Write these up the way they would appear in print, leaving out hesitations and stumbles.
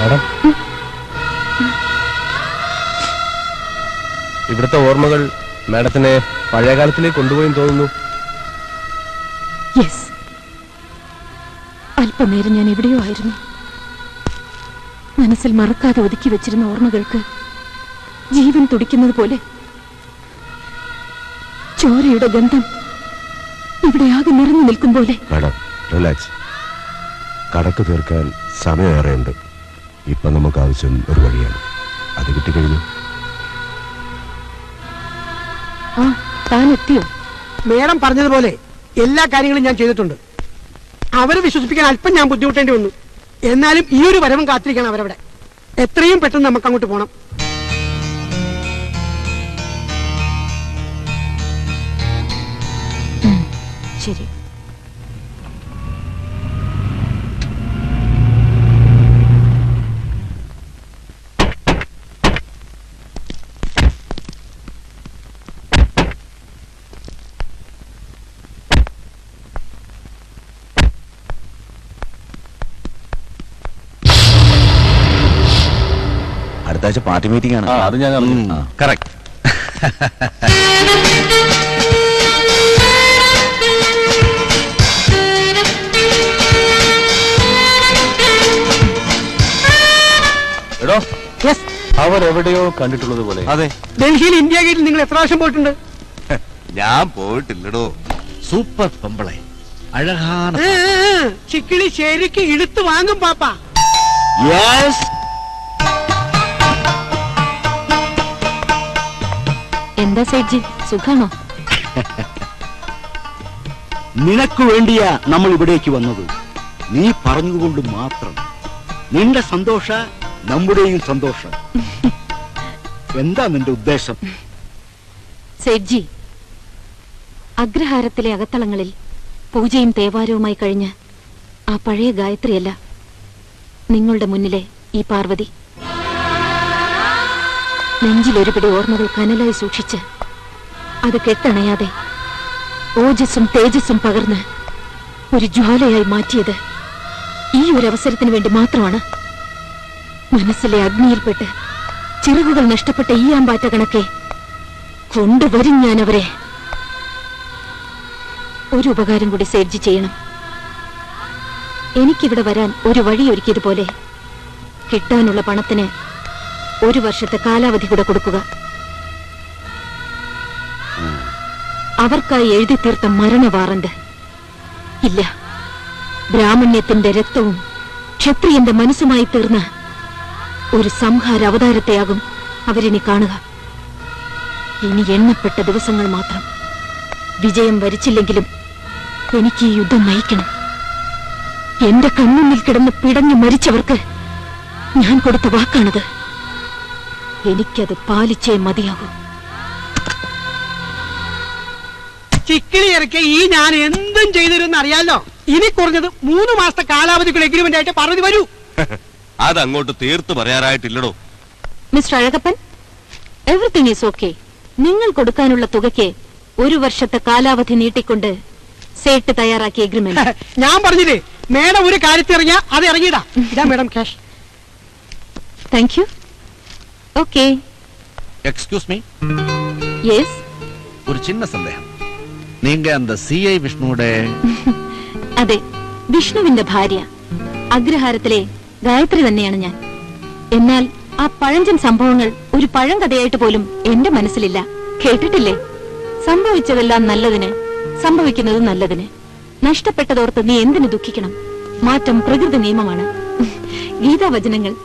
Madam, ഇവിടുത്തെ ഓർമ്മകൾ മാഡത്തിനെ പഴയകാലത്തിലേക്ക് കൊണ്ടുപോയി തോന്നുന്നു. യെസ്, അല്പനേരം ഞാൻ എവിടെയോ ആയിരുന്നു. മനസ്സിൽ മറക്കാതെ ഒതുക്കി വെച്ചിരുന്ന ഓർമ്മകൾക്ക് ജീവൻ തുടിക്കുന്നത് പോലെ ചോരയുടെ ഗന്ധം ഇവിടെ ആകെ നിറഞ്ഞു നിൽക്കും പോലെ. Madam relax. കടക്ക് തീർക്കാൻ സമയമേറെയുണ്ട്. ഇപ്പൊ നമുക്ക് ആവശ്യം ഒരു വഴിയാണ്. അത് കിട്ടിക്കഴിഞ്ഞു. ആ, താൻ എത്തിയോ? മേഡം പറഞ്ഞതുപോലെ എല്ലാ കാര്യങ്ങളും ഞാൻ ചെയ്തിട്ടുണ്ട്. അവരെ വിശ്വസിപ്പിക്കാൻ അല്പം ഞാൻ ബുദ്ധിമുട്ടേണ്ടി വന്നു. എന്നാലും ഈ ഒരു വരവും കാത്തിരിക്കണം അവരവിടെ. എത്രയും പെട്ടെന്ന് നമുക്ക് അങ്ങോട്ട് പോകണം. ശരി. അടുത്ത ആഴ്ച പാർട്ടി മീറ്റിംഗ് ആണ്. അത് ഞാൻ അറിഞ്ഞു. കറക്റ്റ്. എടോ, യെസ്, അവർ എവിടെയോ കണ്ടിട്ടുള്ളത് പോലെ. അതെ, ഡൽഹിയിൽ ഇന്ത്യ ഗേറ്റിൽ നിങ്ങൾ എത്ര പ്രാവശ്യം പോയിട്ടുണ്ട്? ഞാൻ പോയിട്ടില്ലടോ. സൂപ്പർ പെമ്പളെ, അഴകാന. ചിക്കിളി ശരിക്ക് ഇടുത്ത് വാങ്ങും പാപ്പ. യെസ്. എന്താ സേഠ്ജി, സുഖാണോ? നിനക്ക് വേണ്ടിയാ നമ്മൾ ഇവിടേക്ക് വന്നത്. നീ പറഞ്ഞുകൊണ്ട് മാത്രം. നിന്റെ സന്തോഷ നമ്മുടെയും സന്തോഷം. എന്താ നിന്റെ ഉദ്ദേശം? സേഠ്ജി, അഗ്രഹാരത്തിലെ അകത്തളങ്ങളിൽ പൂജയും തേവാരവുമായി കഴിഞ്ഞ് ആ പഴയ ഗായത്രിയല്ല നിങ്ങളുടെ മുന്നിലെ ഈ പാർവതി. നെഞ്ചിലൊരുപിടി ഓർമ്മകൾ കനലായി സൂക്ഷിച്ച് അത് കെട്ടണയാതെ ഓജസ്സും തേജസ്സും പകർന്ന് ഒരു ജ്വാലയായി മാറ്റിയത് ഈ ഒരു അവസരത്തിന് വേണ്ടി മാത്രമാണ്. മനസ്സിലെ അഗ്നിയിൽപ്പെട്ട് ചിറകുകൾ നഷ്ടപ്പെട്ട ഈ ആമ്പാറ്റ കണക്കെ കൊണ്ടുവരും ഞാൻ അവരെ. ഒരു ഉപകാരം കൂടി സേഠ്ജി ചെയ്യണം. എനിക്കിവിടെ വരാൻ ഒരു വഴിയൊരുക്കിയതുപോലെ കിട്ടാനുള്ള പണത്തിന് 1 വർഷത്തെ കാലാവധി കൂടെ കൊടുക്കുക. അവർക്കായി എഴുതി തീർത്ത മരണ വാറണ്ട് ഇല്ല. ബ്രാഹ്മണ്യത്തിന്റെ രക്തവും ക്ഷത്രിയന്റെ മനസ്സുമായി തീർന്ന ഒരു സംഹാര അവതാരത്തെയാകും അവരിനി കാണുക. ഇനി എണ്ണപ്പെട്ട ദിവസങ്ങൾ മാത്രം. വിജയം വരിച്ചില്ലെങ്കിലും എനിക്ക് ഈ യുദ്ധം നയിക്കണം. എന്റെ കൺമുന്നിൽ കിടന്ന് പിടഞ്ഞു മരിച്ചവർക്ക് ഞാൻ കൊടുത്ത വാക്കാണത്. എനിക്കത് പാലിച്ചേ മതിയാകൂ. ചിക്കിളി ഇറക്കിയ ഈ ഞാൻ എന്തും ചെയ്തിരുന്ന് അറിയാലോ. ഇനി കുറഞ്ഞത് 3 മാസത്തെ കാലാവധിക്കുള്ള എഗ്രിമെന്റ് ആയിട്ട് പറഞ്ഞു വരൂ. അതങ്ങോട്ട് തീർത്ത് പറയാറായിട്ടില്ലടോ. Mister Azhagappan, everything is okay. നിങ്ങൾ കൊടുക്കാനുള്ള തുകയ്ക്ക് 1 വർഷത്തെ കാലാവധി നീട്ടിക്കൊണ്ട് സേട്ട് തയ്യാറാക്കിയ എഗ്രിമെന്റ്. ഞാൻ പറഞ്ഞില്ലേ, മേഡം ഒരു കാര്യത്തിൽ ഇറങ്ങിയാ അത് ഇറങ്ങിയിടാ. ഇതാ madam cash. Thank you. Okay. Excuse me, yes. ഒരു ചിന്ന സന്ദേഹം. നീങ്ക அந்த സിഐ വിഷ്ണുടെ? അതെ, വിഷ്ണുവിന്റെ ഭാര്യ. അഗ്രഹാരത്തിലെ ഗായത്രി തന്നെയാണ് ഞാൻ. എന്നാൽ ആ പഴഞ്ചൻ സംഭവങ്ങൾ ഒരു പഴങ്കഥയായിട്ട് പോലും എന്റെ മനസ്സിലില്ല. കേട്ടിട്ടില്ലേ? സംഭവിച്ചതെല്ലാം നല്ലതിന്, സംഭവിക്കുന്നത് നല്ലതിന്. നഷ്ടപ്പെട്ടതോർത്ത് നീ എന്തിനു ദുഃഖിക്കണം? മാറ്റം പ്രകൃതി നിയമമാണ്. ഗീതാവചനങ്ങൾ.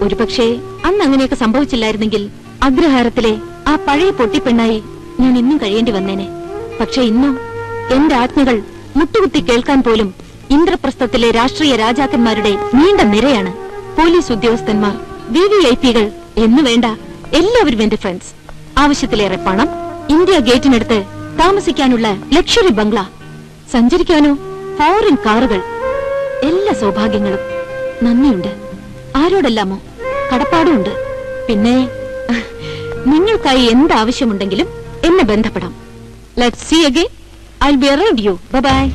ഒരുപക്ഷെ അന്ന് അങ്ങനെയൊക്കെ സംഭവിച്ചില്ലായിരുന്നെങ്കിൽ അഗ്രഹാരത്തിലെ ആ പഴയ പൊട്ടിപ്പെണ്ണായി ഞാൻ ഇന്നും കഴിയേണ്ടി വന്നേനെ. പക്ഷെ ഇന്നും എന്റെ ആജ്ഞകൾ മുട്ടുകുത്തി കേൾക്കാൻ പോലും ഇന്ദ്രപ്രസ്ഥത്തിലെ രാഷ്ട്രീയ രാജാക്കന്മാരുടെ നീണ്ട നിരയാണ്. പോലീസ് ഉദ്യോഗസ്ഥന്മാർ, VVIPകൾ എന്നു വേണ്ട, എല്ലാവരും എന്റെ ഫ്രണ്ട്സ്. ആവശ്യത്തിലേറെ പണം, ഇന്ത്യ ഗേറ്റിനടുത്ത് താമസിക്കാനുള്ള ലക്ഷറി ബംഗ്ല, സഞ്ചരിക്കാനോ ഫോറിൻ കാറുകൾ, എല്ലാ സൗഭാഗ്യങ്ങളും. നന്ദിയുണ്ട്. ആരോടെല്ലാമോ കടപ്പാടുമുണ്ട്. പിന്നെ നിങ്ങൾക്കായി എന്താവശ്യമുണ്ടെങ്കിലും എന്നെ ബന്ധപ്പെടാം. Let's see again. I'll be around you. Bye-bye.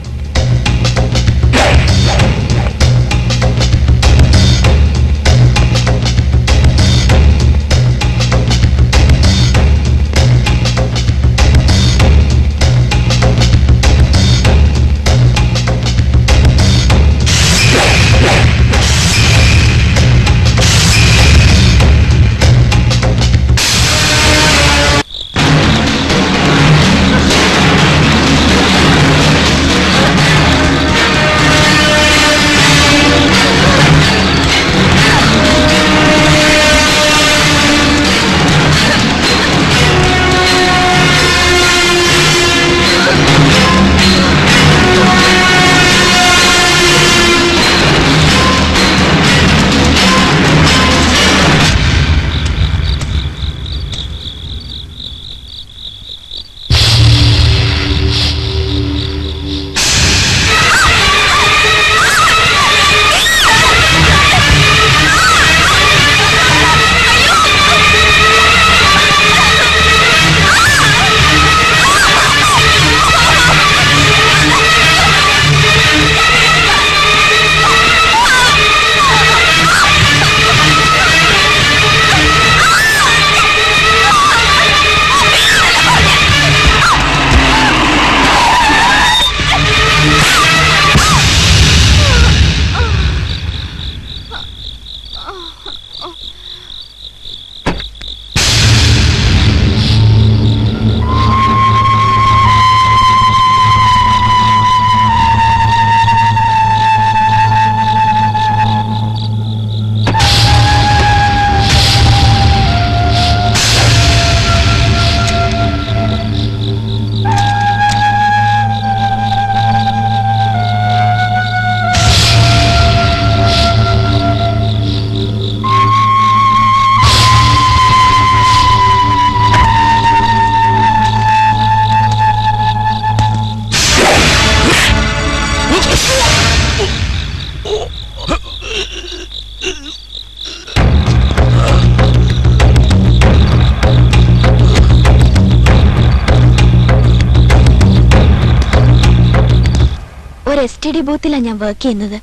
STD ബൂത്തിലാണ് ഞാൻ വർക്ക് ചെയ്യുന്നത്.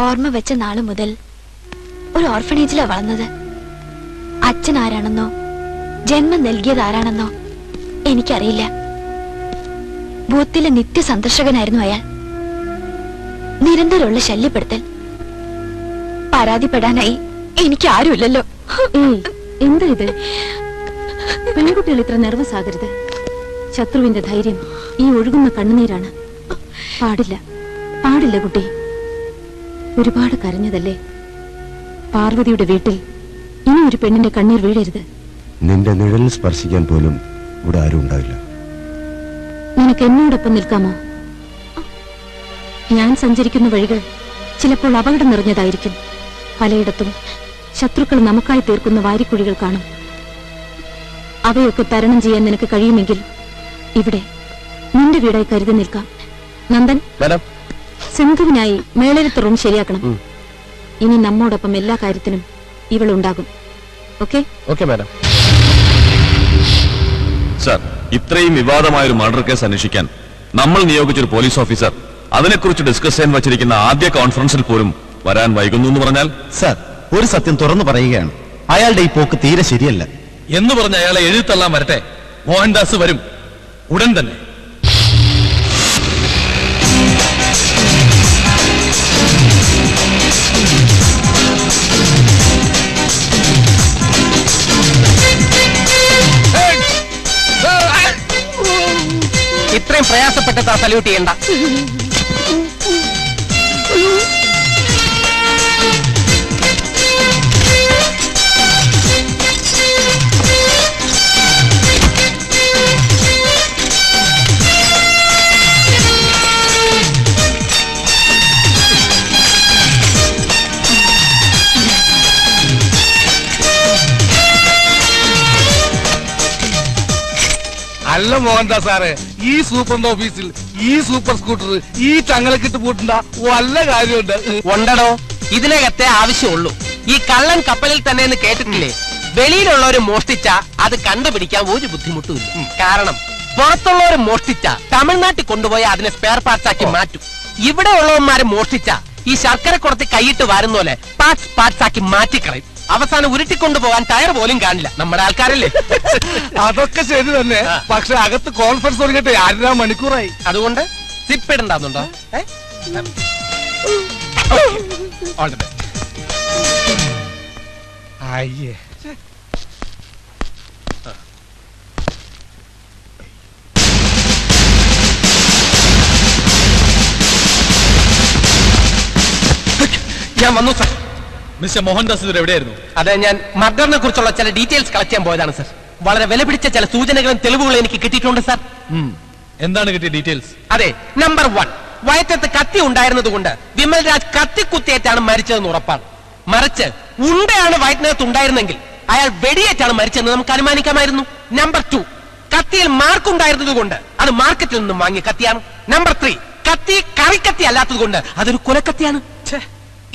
ഓർമ്മ വെച്ച നാള് മുതൽ ഒരു ഓർഫനേജിലാണ് വളർന്നത്. അച്ഛൻ ആരാണെന്നോ ജന്മം നൽകിയത് ആരാണെന്നോ എനിക്കറിയില്ല. ബൂത്തിലെ നിത്യ സന്ദർശകനായിരുന്നു അയാൾ. നിരന്തരമുള്ള ശല്യപ്പെടുത്തൽ. പരാതിപ്പെടാനായി എനിക്ക് ആരുമില്ലല്ലോ. എന്താ ഇത്? പെൺകുട്ടികൾ ഇത്ര നെർവസ് ആകരുത്. ശത്രുവിന്റെ ധൈര്യം ഈ ഒഴുകുന്ന കണ്ണുനീരാണ്. പാടില്ല, പാടില്ല കുട്ടി. ഒരുപാട് കരഞ്ഞതല്ലേ. പാർവതിയുടെ വീട്ടിൽ ഇനി ഒരു പെണ്ണിന്റെ കണ്ണീർ വീഴരുത്. നിന്റെ നിഴലിൽ സ്പർശിക്കാൻ പോലും ഇവിടെ ആരും ഉണ്ടാവില്ല. നിനക്ക് എന്നോടൊപ്പം നിൽക്കാമോ? ഞാൻ സഞ്ചരിക്കുന്ന വഴികൾ ചിലപ്പോൾ അപകടം നിറഞ്ഞതായിരിക്കും. പലയിടത്തും ശത്രുക്കൾ നമുക്കായി തീർക്കുന്ന വാരിക്കുഴികൾ കാണും. അവയൊക്കെ തരണം ചെയ്യാൻ നിനക്ക് കഴിയുമെങ്കിൽ ഇവിടെ നിന്റെ വീടായി കരുതി നിൽക്കാം. നന്ദൻ, സിന്ധുവിനായി മേളരത്ത് റൂം ശരിയാക്കണം. ഇനി നമ്മോടൊപ്പം എല്ലാ കാര്യത്തിനും ഇവളുണ്ടാകും. ഓക്കെ? Okay madam. സർ, ഇത്രയും വിവാദമായ ഒരു മർഡർ കേസ് അന്വേഷിക്കാൻ നമ്മൾ നിയോഗിച്ചൊരു പോലീസ് ഓഫീസർ അതിനെക്കുറിച്ച് ഡിസ്കസ് ചെയ്യാൻ വച്ചിരിക്കുന്ന ആദ്യ കോൺഫറൻസിൽ പോലും വരാൻ വൈകുന്നു എന്ന് പറഞ്ഞാൽ? സർ, ഒരു സത്യം തുറന്നു പറയുകയാണ്. അയാളുടെ ഈ പോക്ക് തീരെ ശരിയല്ല എന്ന് പറഞ്ഞ അയാളെ എഴുത്തള്ളാൻ വരട്ടെ. മോഹൻദാസ് വരും ഉടൻ തന്നെ. ഇത്രയും പ്രയാസപ്പെട്ട് സല്യൂട്ട് ചെയ്യണ്ട. അല്ല മോഹൻദാസ് സാറ്, ഈ സൂപ്പറിന്റെ ഓഫീസിൽ ഈ സൂപ്പർ സ്കൂട്ടർ ഈ ചങ്ങലക്കിട്ട് പൂട്ടണ്ട വല്ല കാര്യമുണ്ട്? ഉണ്ടടോ, ഇതിനകത്തെ ആവശ്യമുള്ളൂ. ഈ കള്ളൻ കപ്പലിൽ തന്നെ എന്ന് കേട്ടിട്ടില്ലേ? വെളിയിലുള്ളവര് മോഷ്ടിച്ച അത് കണ്ടുപിടിക്കാൻ ഒരു ബുദ്ധിമുട്ടുമില്ല. കാരണം പുറത്തുള്ളവര് മോഷ്ടിച്ച തമിഴ്നാട്ടിൽ കൊണ്ടുപോയി അതിനെ സ്പെയർ പാർട്സ് ആക്കി മാറ്റും. ഇവിടെ ഉള്ളവന്മാരെ മോഷ്ടിച്ച ഈ ശർക്കര കുറച്ച് കൈയിട്ട് വരുന്ന പോലെ പാർട്സ് ആക്കി മാറ്റിക്കളയും. അവസാനം ഉരുട്ടിക്കൊണ്ടുപോകാൻ ടയർ പോലും കാണില്ല. നമ്മുടെ ആൾക്കാരല്ലേ? അതൊക്കെ ശരി തന്നെ. പക്ഷെ അകത്ത് കോൺഫറൻസ് തുടങ്ങിയിട്ട് 1.5 മണിക്കൂറായി. അതുകൊണ്ട് സിപ്പ് ഇടണ്ടാന്നുണ്ടോ? അയ്യേ, ഞാൻ വന്നു സർ. മിസ്റ്റർ മോഹൻദാസ് ഇവർ എവിടെയായിരുന്നു? അതെ, ഞാൻ മർഡറിനെ കുറിച്ചുള്ള ചില ഡീറ്റെയിൽസ് കളക്ട് ചെയ്യാൻ പോയതാണ് സർ. വളരെ വിലപിടിച്ച ചില സൂചനകളും തെളിവുകളും എനിക്ക് കിട്ടിയിട്ടുണ്ട് സർ. എന്താണ് കിട്ടിയ ഡീറ്റെയിൽസ്? അതെ, നമ്പർ 1, വയറ്റത്ത് കത്തി ഉണ്ടായിരുന്നത് കൊണ്ട് വിമൽ രാജ് കത്തിക്കുത്തിയേറ്റാണ് മരിച്ചതെന്ന് ഉറപ്പാണ്. മറിച്ച് ഉണ്ടയാണ് വയറ്റിനകത്ത് ഉണ്ടായിരുന്നെങ്കിൽ അയാൾ വെടിയേറ്റാണ് മരിച്ചതെന്ന് നമുക്ക് അനുമാനിക്കാമായിരുന്നു. നമ്പർ 2, കത്തിയിൽ മാർക്കുണ്ടായിരുന്നത് കൊണ്ട് അത് മാർക്കറ്റിൽ നിന്നും വാങ്ങിയ കത്തിയാണ്. നമ്പർ 3, കത്തി കറിക്കത്തി അല്ലാത്തത് കൊണ്ട് അതൊരു കുലക്കത്തിയാണ്.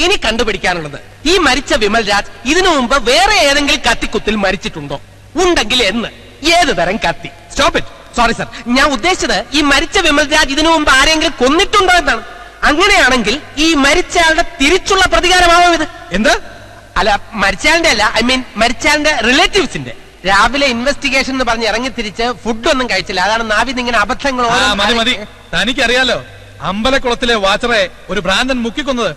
ഇനി കണ്ടുപിടിക്കാനുള്ളത് ഈ മരിച്ച വിമൽ രാജ് ഇതിനു മുമ്പ് വേറെ ഏതെങ്കിലും കത്തിക്കുത്തിൽ മരിച്ചിട്ടുണ്ടോ? ഉണ്ടെങ്കിൽ എന്ന്, ഏത് തരം കത്തി? Stop it. സോറി സർ, ഞാൻ ഉദ്ദേശിച്ചത് ഈ മരിച്ച വിമൽ രാജ് ഇതിനു മുമ്പ് ആരെങ്കിലും കൊന്നിട്ടുണ്ടോ എന്നാണ്. അങ്ങനെയാണെങ്കിൽ ഈ മരിച്ചയാളുടെ തിരിച്ചുള്ള പ്രതികാരമാവോ ഇത്? എന്ത്? അല്ല, മരിച്ചയാളുടെ അല്ല, ഐ മീൻ മരിച്ചയാളുടെ റിലേറ്റീവ്സിന്റെ. രാവിലെ ഇൻവെസ്റ്റിഗേഷൻ എന്ന് പറഞ്ഞ് ഇറങ്ങി തിരിച്ച് ഫുഡൊന്നും കഴിച്ചില്ല. അതാണ് നാവിന്ന് ഇങ്ങനെ അബദ്ധങ്ങൾ. മതി, തനിക്കറിയാലോ അമ്പലക്കുളത്തിലെ വാച്ചറെ ഒരു ഭ്രാന്തൻ മുക്കിക്കൊന്നത്.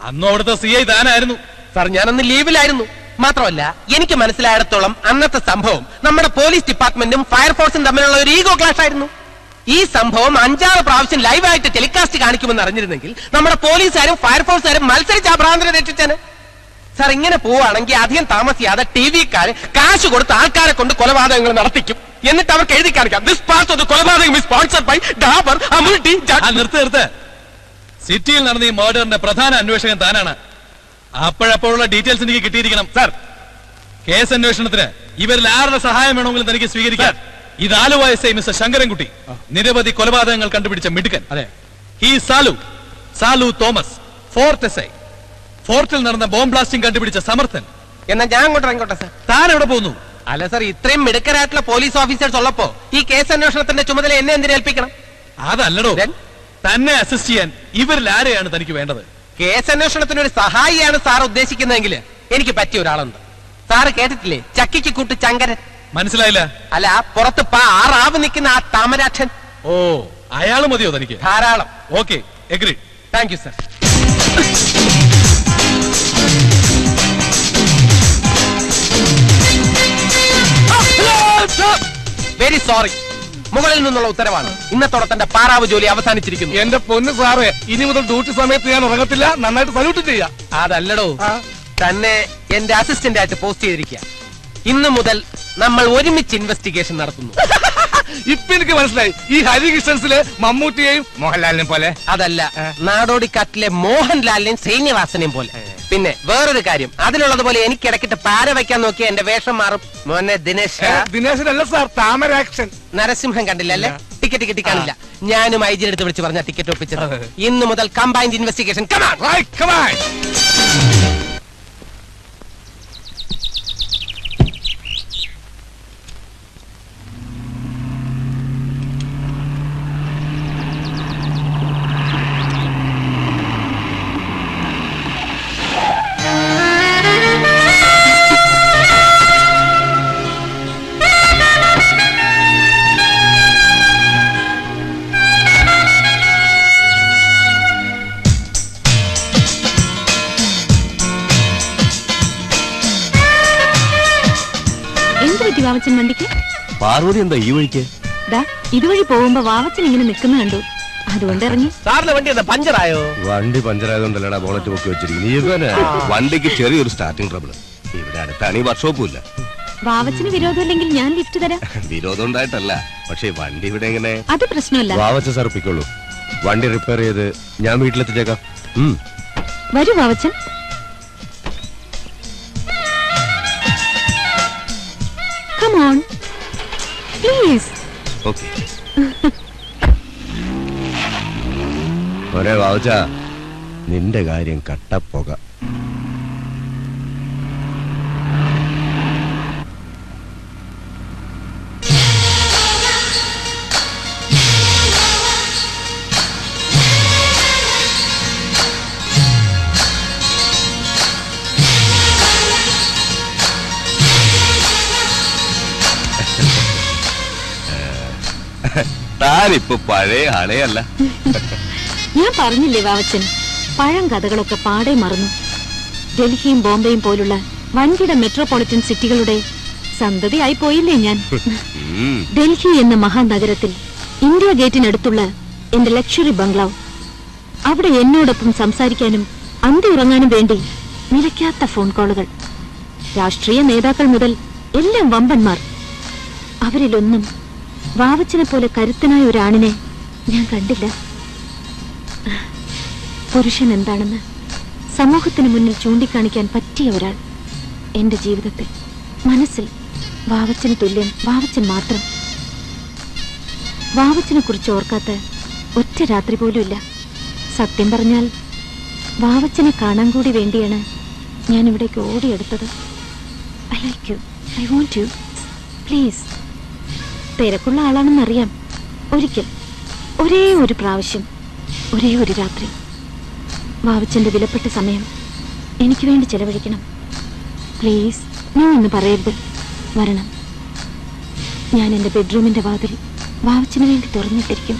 അന്നും അവിടുത്തെ CI താനായിരുന്നു സാർ. ഞാനന്ന് ലീവിലായിരുന്നു. മാത്രമല്ല, എനിക്ക് മനസ്സിലായിടത്തോളം അന്നത്തെ സംഭവം നമ്മുടെ പോലീസ് ഡിപ്പാർട്ട്മെന്റും ഫയർഫോഴ്സും തമ്മിലുള്ള ഒരു ഈഗോ ക്ലാഷ് ആയിരുന്നു. ഈ സംഭവം 5-6 പ്രാവശ്യം ലൈവായിട്ട് ടെലികാസ്റ്റ് കാണിക്കുമെന്ന് അറിഞ്ഞിരുന്നെങ്കിൽ നമ്മുടെ പോലീസുകാരും ഫയർഫോഴ്സുകാരും മത്സരിച്ച് ആ ഭ്രാന്തനെ രക്ഷിച്ചാണ്. സാർ, ഇങ്ങനെ പോവുകയാണെങ്കിൽ അധികം താമസിയാതെ TV-ക്കാര് കാശ് കൊടുത്ത് ആൾക്കാരെ കൊണ്ട് കൊലപാതകങ്ങൾ നടത്തിക്കും. എന്നിട്ട് അവർക്ക് എഴുതി കാണിക്കാം, ദിസ് പാർട്ട് ഓഫ് ദി കൊലപാതകം is sponsored by Dabur, Amul tea. നിർത്ത്. സിറ്റിയിൽ നടന്ന ഈ മർഡറിന്റെ പ്രധാന അന്വേഷകൻ താനാണ്. അപ്പോഴപ്പോഴുള്ള ഡീറ്റെയിൽസ് എനിക്ക് കിട്ടിയിരിക്കണം സാർ. കേസ് അന്വേഷണത്തിന് ഇവരിൽ ആരുടെ സഹായം വേണമെങ്കിലും തനിക്ക് സ്വീകരിക്കാം. ഇത് ആലുവ SI മിസ്റ്റർ ശങ്കരൻകുട്ടി, നിരവധി കൊലപാതകങ്ങൾ കണ്ടുപിടിച്ച മിടുക്കൻ. ഈ സാലു തോമസ്, ഫോർട്ട് SI, ഫോർട്ടിൽ നടന്ന ബോംബ് ബ്ലാസ്റ്റിംഗ് കണ്ടുപിടിച്ച സമർത്ഥൻ. എന്നാ ഞാൻ അങ്ങോട്ട് ഇറങ്ങോട്ടെ സാർ. താൻ എവിടെ പോകുന്നു? അല്ല സാർ, ഇത്രയും മിടുക്കരായിട്ടുള്ള പോലീസ് ഓഫീസേഴ്സ് ഉള്ളപ്പോ ഈ കേസ് അന്വേഷണത്തിന്റെ ചുമതല എന്നെ എന്തിനേൽപ്പിക്കണം? അതല്ലടോ, തന്നെ അസിസ്റ്റ് ചെയ്യാൻ ഇവരിൽ ആരെയാണ് തനിക്ക് വേണ്ടത്? കേസ് അന്വേഷണത്തിന് ഒരു സഹായിയാണ് സാർ ഉദ്ദേശിക്കുന്നതെങ്കിൽ എനിക്ക് പറ്റിയ ഒരാളുണ്ട്. സാറ് കേട്ടിട്ടില്ലേ ചക്കിക്ക് കൂട്ട് ചങ്കരൻ? മനസ്സിലായില്ല. അല്ല, പുറത്ത് ആറാവ് നിൽക്കുന്ന ആ താമരാക്ഷൻ. ഓ, അയാള് മതിയോ തനിക്ക്? ധാരാളം. Okay, agree. Thank you sir. Very sorry. മുകളിൽ നിന്നുള്ള ഉത്തരവാണ്. ഇന്നത്തോടെ തന്റെ പാറാവ് ജോലി അവസാനിച്ചിരിക്കുന്നു. എന്റെ പൊന്ന് സാറേ, ഇനി മുതൽ ഡ്യൂട്ടി സമയത്ത് ഞാൻ ഉറങ്ങത്തില്ല. നന്നായിട്ട് സല്യൂട്ട് ചെയ്യാം. അതല്ലടോ, തന്നെ എന്റെ അസിസ്റ്റന്റ് ആയിട്ട് പോസ്റ്റ് ചെയ്തിരിക്കുക. ഇന്നു മുതൽ നമ്മൾ ഒരുമിച്ച് ഇൻവെസ്റ്റിഗേഷൻ നടത്തുന്നു. ഇപ്പൊ എനിക്ക് മനസ്സിലായി, ഈ ഹരികൃഷ്ണൻസിലെ മമ്മൂട്ടിയെയും മോഹൻലാലിനെ പോലെ. അതല്ല, നാടോടിക്കാറ്റിലെ മോഹൻലാലിനെയും ശ്രീനിവാസനെയും പോലെ. പിന്നെ വേറൊരു കാര്യം, അതിലുള്ളതുപോലെ എനിക്ക് ഇടയ്ക്കിട്ട് പാര വയ്ക്കാൻ നോക്കിയ എന്റെ വേഷം മാറും. മോനെ ദിനേശ്. ദിനേശനല്ല സാർ, താമരാക്ഷൻ. നരസിംഹം കണ്ടില്ല അല്ലേ? ടിക്കറ്റ് കിട്ടിക്കാണില്ല. ഞാനും ഐ ജി എടുത്ത് വിളിച്ച് പറഞ്ഞ ടിക്കറ്റ് ഒപ്പിച്ചത്. ഇന്നു മുതൽ കമ്പൈൻഡ് ഇൻവെസ്റ്റിഗേഷൻ. വാവച്ചൻ വണ്ടിക്ക് പാർവതി എന്താ ഈ വഴിക്ക്? ഇതുവഴി പോകുമ്പോ വാവച്ചൻ ഇങ്ങനെ നിൽക്കുന്ന കണ്ടു, അതുകൊണ്ട് ഇറങ്ങി. സാറിന്റെ വണ്ടി എന്താ പഞ്ചറായോ? വണ്ടി പഞ്ചറായതുകൊണ്ടല്ലടാ ബോണറ്റ് പൊക്കി വെച്ചിരിക്കുന്നത്. വണ്ടിക്ക് ചെറിയൊരു സ്റ്റാർട്ടിംഗ് ട്രബിൾ. ഇവിടെ അടുത്താണ് ഈ വർക്ക്ഷോപ്പും ഇല്ല. വാവച്ചന് വിരോധമില്ലെങ്കിൽ ഞാൻ ലിഫ്റ്റ് തരാം. വിരോധം ഉണ്ടായിട്ടല്ല, പക്ഷേ വണ്ടി ഇവിടെ എങ്ങനെ? അത് പ്രശ്നമല്ല. വാവച്ച സർപ്പിക്കുള്ളൂ. വണ്ടി റിപ്പയർ ചെയ്ത് ഞാൻ വീട്ടിലെത്തിച്ചേക്കാം. വരൂ Vavachan. Come on, please. Okay. ഒരേ വാവച്ച, നിന്റെ കാര്യം കട്ടപ്പോക. താനിപ്പോ പഴയ ആളെയല്ല. ഞാൻ പറഞ്ഞില്ലേ വാവച്ചൻ, പഴം കഥകളൊക്കെ പാടെ മറന്നു. ഡൽഹിയും ബോംബെയും പോലുള്ള വൻകിട മെട്രോപൊളിറ്റൻ സിറ്റികളുടെ സന്തതിയായി പോയില്ലേ ഞാൻ. ഡൽഹി എന്ന മഹാനഗരത്തിൽ ഇന്ത്യ ഗേറ്റിനടുത്തുള്ള എന്റെ ലക്ഷറി ബംഗ്ലാവ്, അവിടെ എന്നോടൊപ്പം സംസാരിക്കാനും അന്തി ഉറങ്ങാനും വേണ്ടി നിലയ്ക്കാത്ത ഫോൺ കോളുകൾ. രാഷ്ട്രീയ നേതാക്കൾ മുതൽ എല്ലാം വമ്പന്മാർ. അവരിലൊന്നും വാവച്ചനെ പോലെ കരുത്തനായ ഒരാണിനെ ഞാൻ കണ്ടില്ല. പുരുഷൻ എന്താണെന്ന് സമൂഹത്തിന് മുന്നിൽ ചൂണ്ടിക്കാണിക്കാൻ പറ്റിയ ഒരാൾ എന്റെ ജീവിതത്തിൽ, മനസ്സിൽ വാവച്ചന് തുല്യം വാവച്ചൻ മാത്രം. വാവച്ചനെ കുറിച്ച് ഓർക്കാത്ത ഒറ്റ രാത്രി പോലും ഇല്ല. സത്യം പറഞ്ഞാൽ വാവച്ചനെ കാണാൻ കൂടി വേണ്ടിയാണ് ഞാൻ ഇവിടേക്ക് ഓടിയെടുത്തത്. I like you, I want you, please. തിരക്കുള്ള ആളാണെന്നറിയാം. ഒരിക്കൽ, ഒരേ ഒരു പ്രാവശ്യം, ഒരേ ഒരു രാത്രി വാവച്ചന്റെ വിലപ്പെട്ട സമയം എനിക്ക് വേണ്ടി ചെലവഴിക്കണം. പ്ലീസ്, നോ എന്ന് പറയരുത്. വരണം. ഞാൻ എന്റെ ബെഡ്റൂമിന്റെ വാതിൽ വാവച്ചന് വേണ്ടി തുറന്നിട്ടിരിക്കും.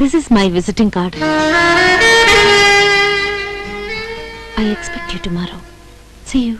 This is my visiting card. I expect you tomorrow. See you.